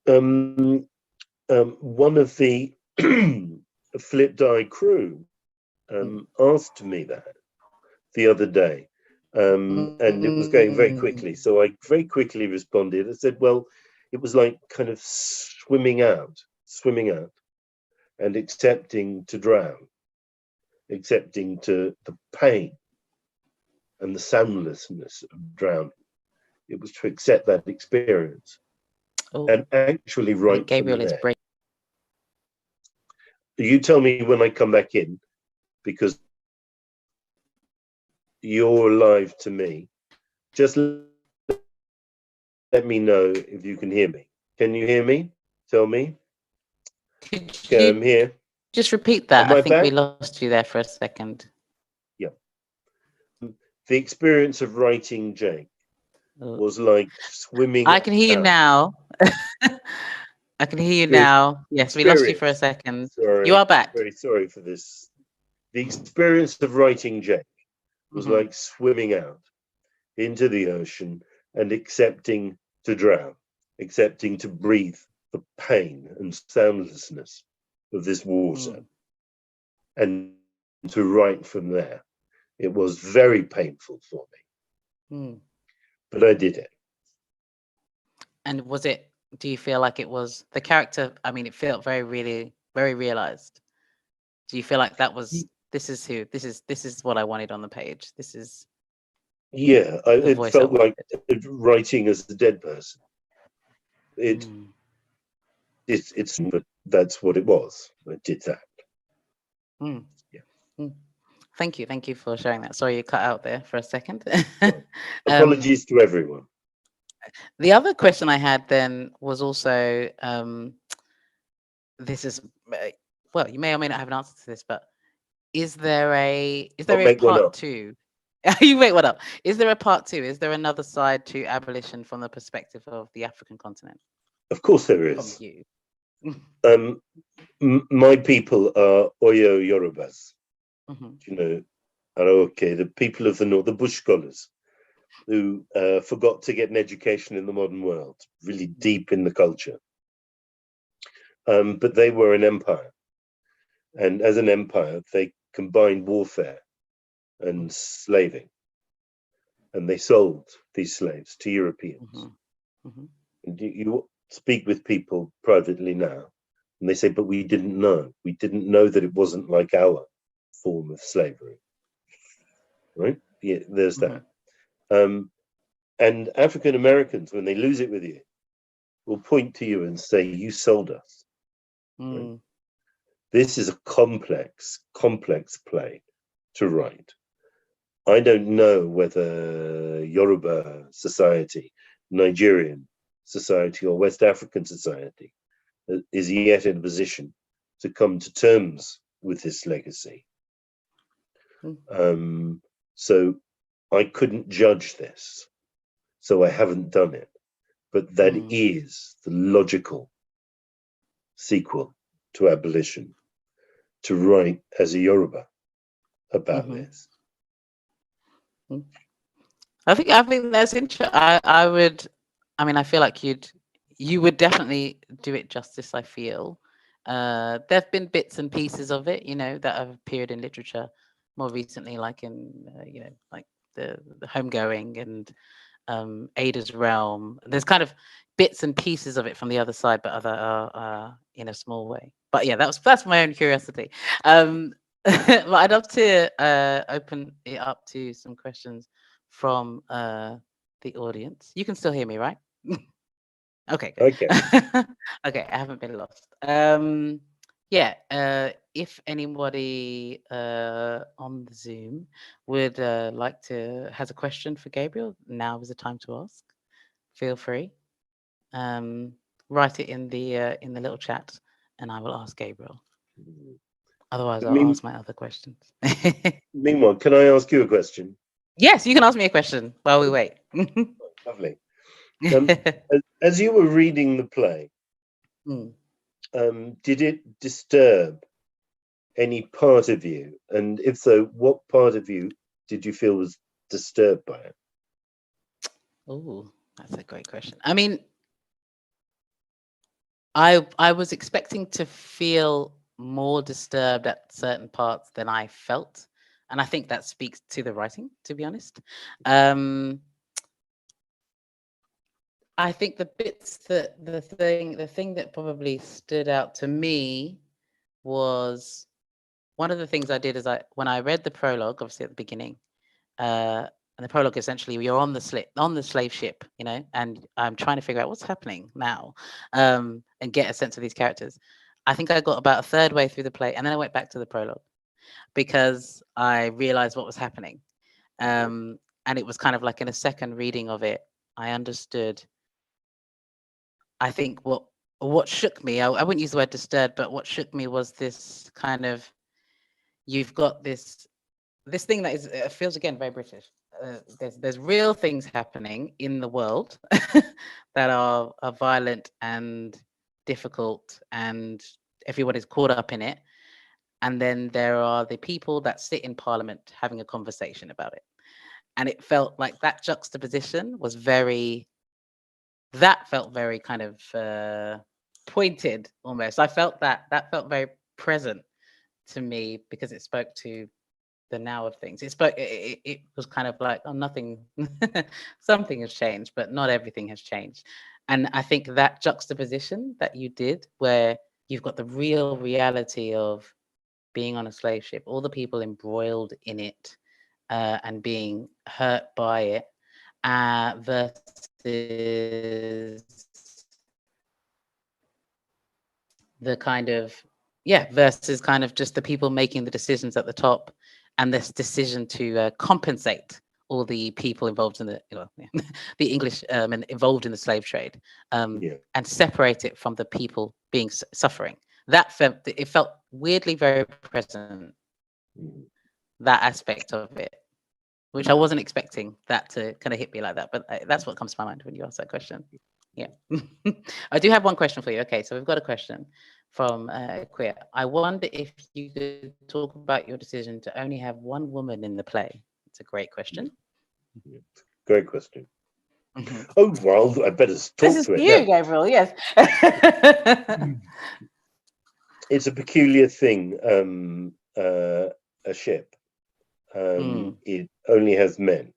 One of the Flip Die crew asked me that the other day, and it was going very quickly. So I very quickly responded. I said, well, it was like kind of swimming out and accepting to drown, accepting to the pain and the soundlessness of drowning. It was to accept that experience and actually write Gabriel from is there. breaking. You tell me when I come back in, because you're live to me. Just let me know if you can hear me. Can you hear me? Tell me. Okay, I'm here. Just repeat that. I think back? we lost you there for a second. Yeah. The experience of writing Jake was like swimming. I can hear you now. I can hear you now. Yes, we lost you for a second. Sorry, you are back. Very sorry for this. The experience of writing Jake was like swimming out into the ocean and accepting to drown, accepting to breathe the pain and soundlessness of this water, and to write from there. It was very painful for me, but I did it. And was it, do you feel like it was the character? I mean, it felt very realized. Do you feel like that was, this is what I wanted on the page? This is. Yeah, it felt like writing as a dead person. It's but that's what it was. I did that. Yeah. Thank you for sharing that. Sorry, you cut out there for a second. Apologies to everyone. The other question I had then was also, this is, well, you may or may not have an answer to this, but is there a part two? You make one up. Is there a part two? Is there another side to abolition from the perspective of the African continent? Of course there is. From you. My people are Oyo Yorubas. You know, Araoke, the people of the north, the bush scholars, who forgot to get an education in the modern world, really deep in the culture. But they were an empire. And as an empire, they combined warfare and slaving. And they sold these slaves to Europeans. And you speak with people privately now, and they say, but we didn't know. We didn't know that it wasn't like our form of slavery. Right? Yeah, there's that. And African Americans, when they lose it with you, will point to you and say, you sold us. Right? This is a complex play to write. I don't know whether Yoruba society, Nigerian society, or West African society is yet in a position to come to terms with this legacy. So I couldn't judge this, so I haven't done it. But that is the logical sequel to Abolition, to write as a Yoruba about this. I think that's interesting. I feel like you would definitely do it justice. I feel there've been bits and pieces of it, that have appeared in literature more recently, like in like the Homegoing and Ada's Realm. There's kind of bits and pieces of it from the other side, but other in a small way. But yeah, that's my own curiosity. But I'd love to open it up to some questions from the audience. You can still hear me, right? Okay. Okay. Okay, I haven't been lost. If anybody on the Zoom would has a question for Gabriel, now is the time to ask. Feel free. Write it in the little chat, and I will ask Gabriel. Otherwise, I'll ask my other questions. Meanwhile, can I ask you a question? Yes, you can ask me a question while we wait. Lovely. As you were reading the play, did it disturb any part of you? And if so, what part of you did you feel was disturbed by it? Oh, that's a great question. I mean, I was expecting to feel more disturbed at certain parts than I felt. And I think that speaks to the writing, to be honest. I think the bits that the thing that probably stood out to me was one of the things I did is when I read the prologue, obviously at the beginning, and the prologue essentially you're on the slave ship, and I'm trying to figure out what's happening now, and get a sense of these characters. I think I got about a third way through the play, and then I went back to the prologue because I realized what was happening. And it was kind of like in a second reading of it, I understood. I think what shook me, I wouldn't use the word disturbed, but what shook me was this kind of, you've got this thing that is feels again very British. There's real things happening in the world that are violent and difficult, and everyone is caught up in it. And then there are the people that sit in Parliament having a conversation about it. And it felt like that juxtaposition was felt very kind of pointed almost. I felt that felt very present to me because it spoke to the now of things. It was kind of like, oh, nothing, something has changed, but not everything has changed. And I think that juxtaposition that you did, where you've got the real reality of being on a slave ship, all the people embroiled in it and being hurt by it, versus the kind of, versus kind of just the people making the decisions at the top, and this decision to compensate all the people involved in the English and involved in the slave trade, and separate it from the people being suffering. That felt weirdly very present, that aspect of it, which I wasn't expecting that to kind of hit me like that. But that's what comes to my mind when you ask that question. Yeah. I do have one question for you. Okay, so we've got a question from Queer. I wonder if you could talk about your decision to only have one woman in the play. It's a great question. Great question. Oh, well, I better talk this is to it you, now. Gabriel, yes. It's a peculiar thing, a ship. It only has men.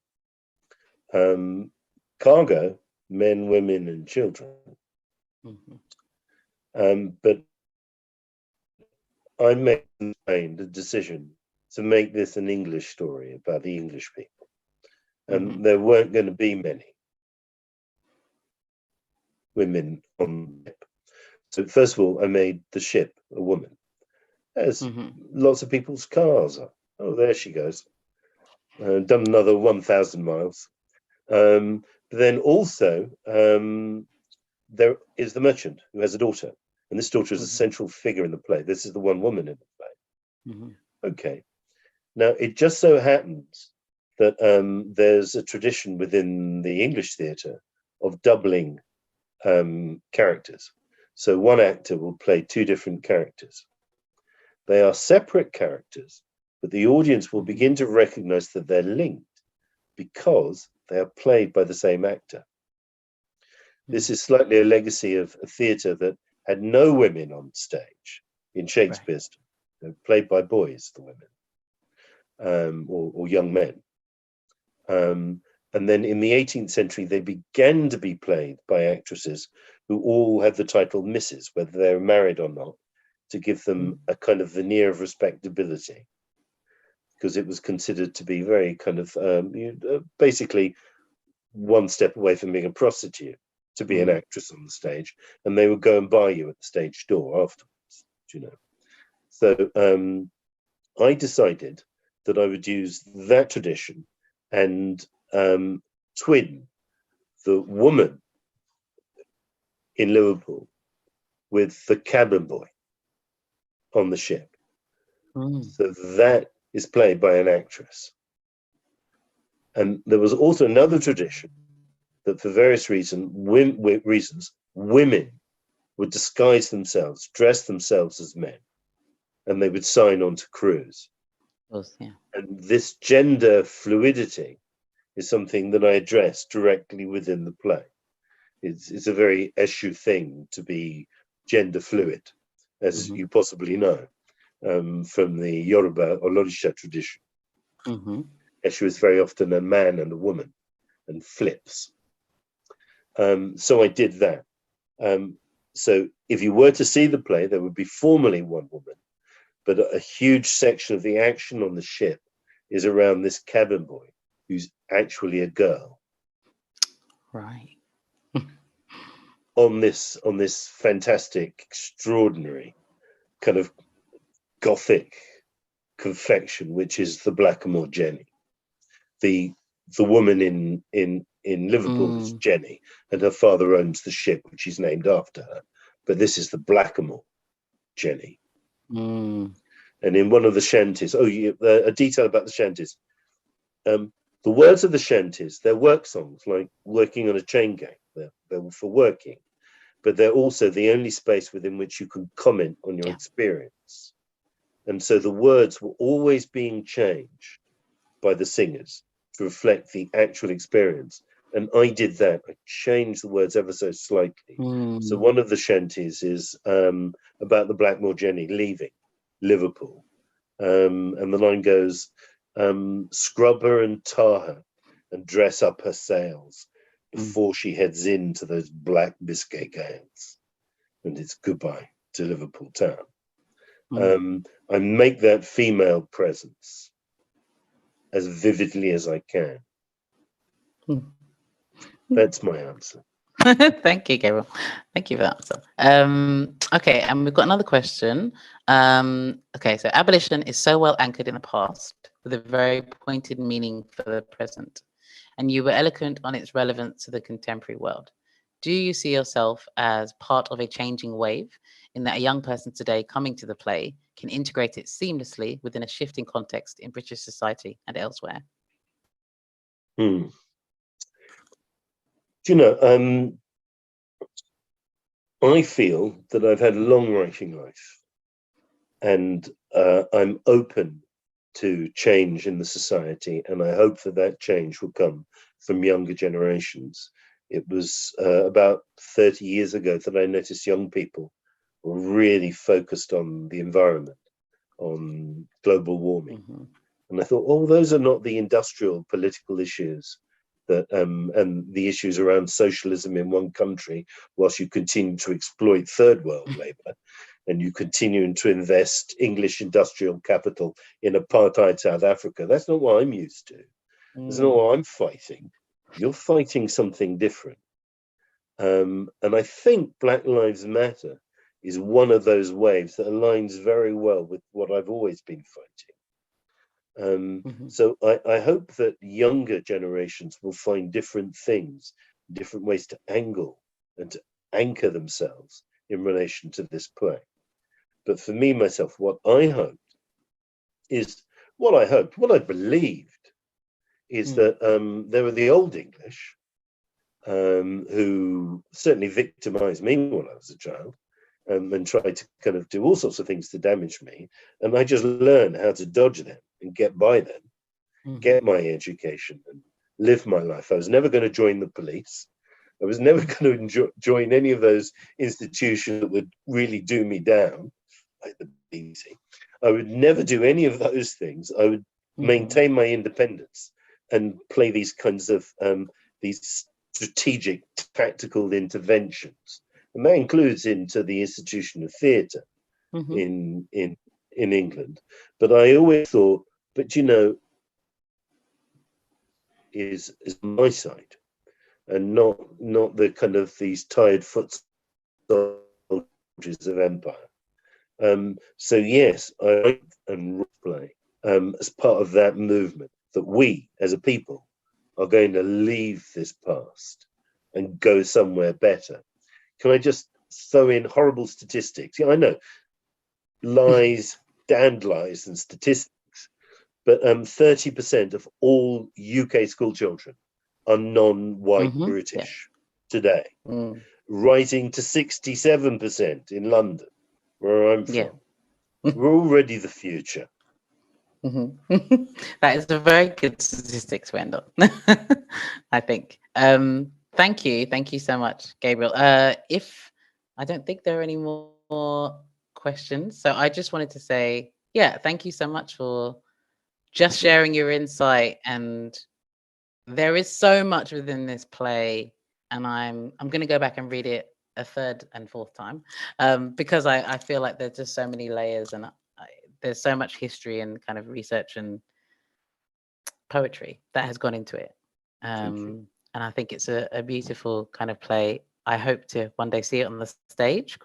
Cargo, men, women, and children. But I made the decision to make this an English story about the English people. And there weren't going to be many women on the ship. So first of all, I made the ship a woman, as lots of people's cars are. Oh, there she goes. done another 1,000 miles. Then also, there is the merchant who has a daughter, and this daughter is a central figure in the play. This is the one woman in the play. Okay. Now, it just so happens that there's a tradition within the English theatre of doubling characters. So one actor will play two different characters. They are separate characters, but the audience will begin to recognize that they're linked because they are played by the same actor. This is slightly a legacy of a theatre that had no women on stage in Shakespeare's time. They're played by boys, the women, or young men. And then in the 18th century, they began to be played by actresses who all had the title Mrs., whether they're married or not, to give them a kind of veneer of respectability, because it was considered to be very kind of basically one step away from being a prostitute, to be an actress on the stage, and they would go and buy you at the stage door afterwards, you know. So I decided that I would use that tradition and twin the woman in Liverpool with the cabin boy on the ship. So that is played by an actress. And there was also another tradition that for various reasons, women would disguise themselves, dress themselves as men, and they would sign on to crews. And this gender fluidity is something that I address directly within the play. It's a very Eshu thing to be gender fluid, as you possibly know, from the Yoruba or Lorisha tradition. Eshu is very often a man and a woman and flips. So I did that. So if you were to see the play, there would be formally one woman, but a huge section of the action on the ship is around this cabin boy, who's actually a girl. Right. on this fantastic, extraordinary kind of Gothic confection, which is the Blackamoor Jenny. The woman in Liverpool is Jenny, and her father owns the ship, which is named after her. But this is the Blackamoor Jenny. And in one of the shanties, a detail about the shanties. The words of the shanties, they're work songs, like working on a chain gang. They're for working, but they're also the only space within which you can comment on your experience. And so the words were always being changed by the singers to reflect the actual experience. And I did that. I changed the words ever so slightly. So one of the shanties is about the Blackmore Jenny leaving Liverpool. And the line goes, scrub her and tar her and dress up her sails before she heads into those black biscuit gales. And it's goodbye to Liverpool town. I make that female presence as vividly as I can. That's my answer. Thank you, Gabriel. Thank you for that answer. Okay, and we've got another question. Okay, so abolition is so well anchored in the past with a very pointed meaning for the present, and you were eloquent on its relevance to the contemporary world. Do you see yourself as part of a changing wave in that a young person today coming to the play can integrate it seamlessly within a shifting context in British society and elsewhere? Do you know, I feel that I've had a long writing life, and I'm open to change in the society, and I hope that change will come from younger generations. It was about 30 years ago that I noticed young people were really focused on the environment, on global warming. And I thought, those are not the industrial political issues that and the issues around socialism in one country, whilst you continue to exploit third world labor, and you continue to invest English industrial capital in apartheid South Africa. That's not what I'm used to. That's not what I'm fighting. You're fighting something different. And I think Black Lives Matter is one of those waves that aligns very well with what I've always been So I hope that younger generations will find different things, different ways to angle and to anchor themselves in relation to this play. But for me, myself, what I believed is that there were the Old English who certainly victimized me when I was a child, and tried to kind of do all sorts of things to damage me. And I just learned how to dodge them and get by them, get my education and live my life. I was never going to join the police. I was never going to join any of those institutions that would really do me down, like the BBC. I would never do any of those things. I would maintain my independence and play these kinds of these strategic, tactical interventions, and that includes into the institution of theatre in England. But I always thought, but you know, is my side, and not the kind of these tired foot soldiers of empire. So yes, I write and play as part of that movement, that we as a people are going to leave this past and go somewhere better. Can I just throw in horrible statistics? Yeah, I know, lies, damned lies and statistics, but 30% of all UK school children are non-white British today, rising to 67% in London, where I'm from. We're already the future. That is a very good statistics, Wendell. I think. Thank you so much, Gabriel. If I don't think there are any more questions, so I just wanted to say, yeah, thank you so much for just sharing your insight. And there is so much within this play, and I'm going to go back and read it a third and fourth time, because I feel like there's just so many layers, and there's so much history and kind of research and poetry that has gone into it. And I think it's a beautiful kind of play. I hope to one day see it on the stage, ?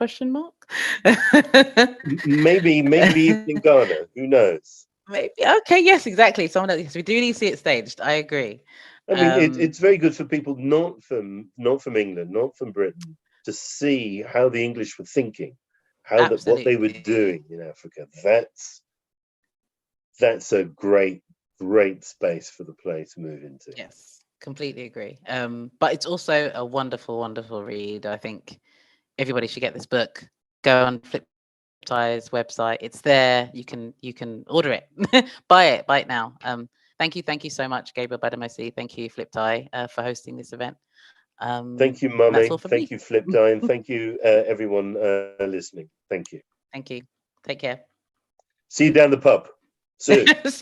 Maybe even in Ghana, who knows? Maybe. Okay, yes, exactly. Someone else, yes, we do need to see it staged. I agree. I mean, it's very good for people not from England, not from Britain, to see how the English were thinking, what they were doing in Africa. That's a great space for the play to move into. Yes, completely agree. But it's also a wonderful, wonderful read. I think everybody should get this book. Go on Fliptie's website. It's there. You can order it. Buy it now. Thank you so much, Gabriel Gbadamosi. Thank you, Fliptie, for hosting this event. Thank you, Maame. Thank you, Fliptie, and thank you, everyone listening. Thank you. Thank you. Take care. See you down the pub soon.